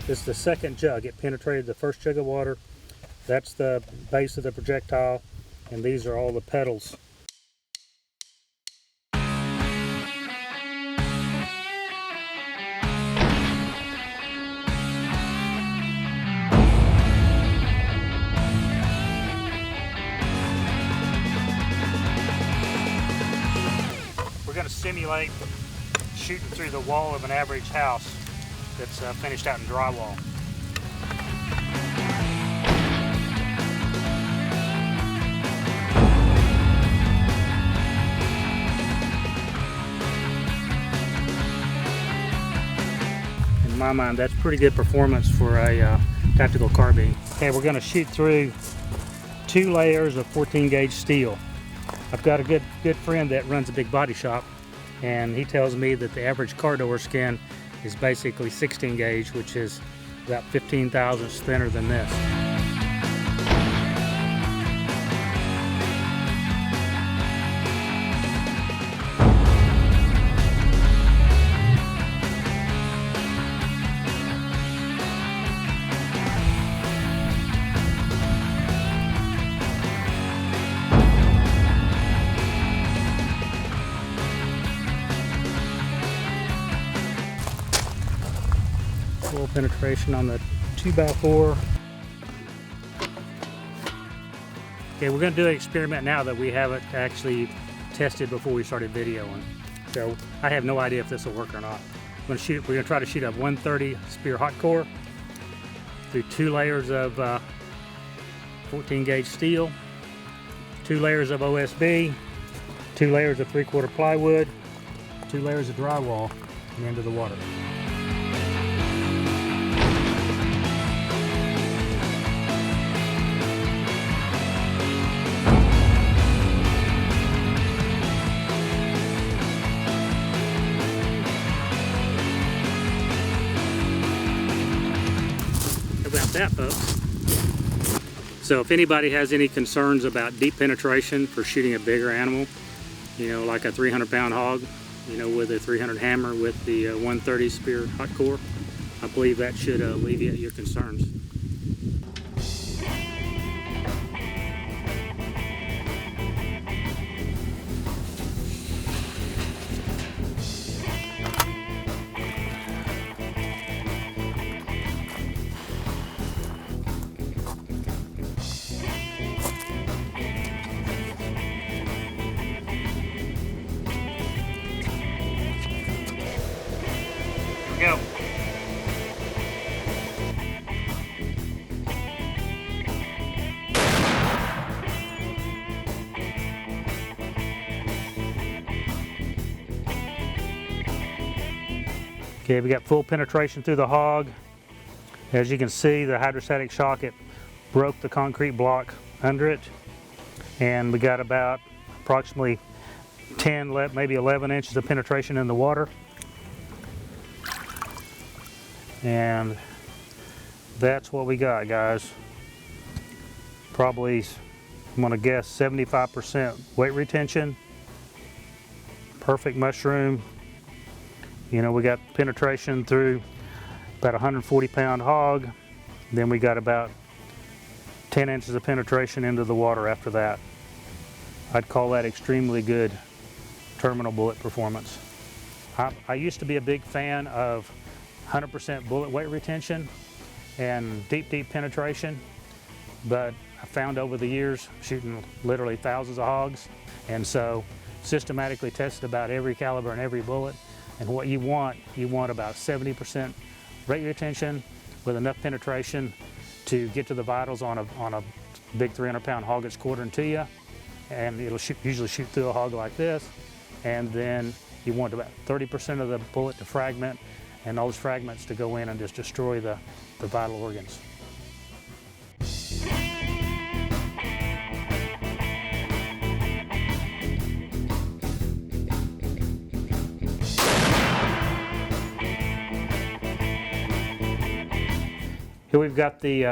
This is the second jug. It penetrated the first jug of water. That's the base of the projectile, and these are all the petals. We're going to simulate shooting through the wall of an average house that's finished out in drywall. In my mind, that's pretty good performance for a tactical carbine. Okay, we're going to shoot through 2 layers of 14 gauge steel. I've got a good friend that runs a big body shop, and he tells me that the average car door skin is basically 16 gauge, which is about 15 thousandths thinner than this. Full penetration on the 2x4. Okay, we're going to do an experiment now that we haven't actually tested before we started videoing. So I have no idea if this will work or not. We're going to try to shoot a 130 Spear hot core through 2 layers of 14 gauge steel, 2 layers of OSB, 2 layers of 3/4 plywood, 2 layers of drywall, and into the water. About that, folks. So if anybody has any concerns about deep penetration for shooting a bigger animal, you know, like a 300-pound hog, you know, with a 300 hammer with the 130 Spear hot core, I believe that should alleviate your concerns. Go. Okay, we got full penetration through the hog. As you can see, the hydrostatic shock, it broke the concrete block under it, and we got about approximately 10, maybe 11 inches of penetration in the water. And that's what we got, guys. Probably, I'm gonna guess 75% weight retention. Perfect mushroom. You know, we got penetration through about a 140-pound hog. Then we got about 10 inches of penetration into the water after that. I'd call that extremely good terminal bullet performance. I used to be a big fan of 100% bullet weight retention and deep penetration, but I found over the years shooting literally thousands of hogs, and so systematically tested about every caliber and every bullet, and what you want about 70% rate retention with enough penetration to get to the vitals on a big 300-pound hog that's quartering to you, and it'll usually shoot through a hog like this, and then you want about 30% of the bullet to fragment, and those fragments to go in and just destroy the vital organs. Here we've got the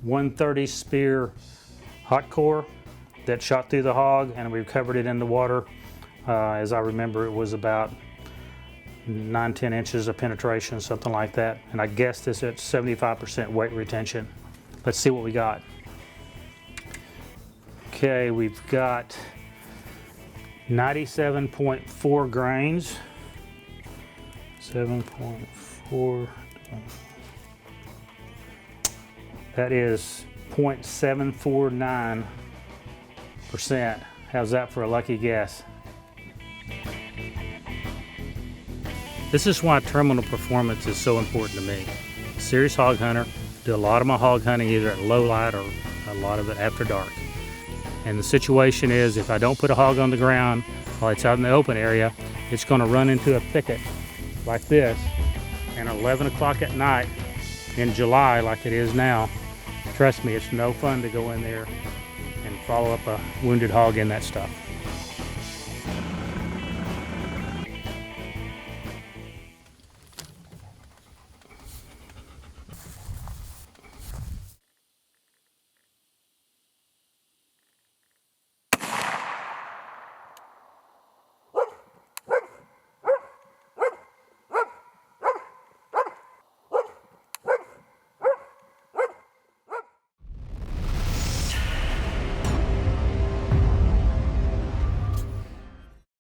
130 Spear hot core that shot through the hog, and we've covered it in the water. As I remember, it was about 9-10 inches of penetration, something like that. And I guess this at 75% weight retention. Let's see what we got. Okay, we've got 97.4 grains. 7.4. That is 0.749%. How's that for a lucky guess? This is why terminal performance is so important to me. Serious hog hunter, do a lot of my hog hunting either at low light or a lot of it after dark. And the situation is, if I don't put a hog on the ground while it's out in the open area, it's going to run into a thicket like this. And 11 o'clock at night in July, like it is now, trust me, it's no fun to go in there and follow up a wounded hog in that stuff.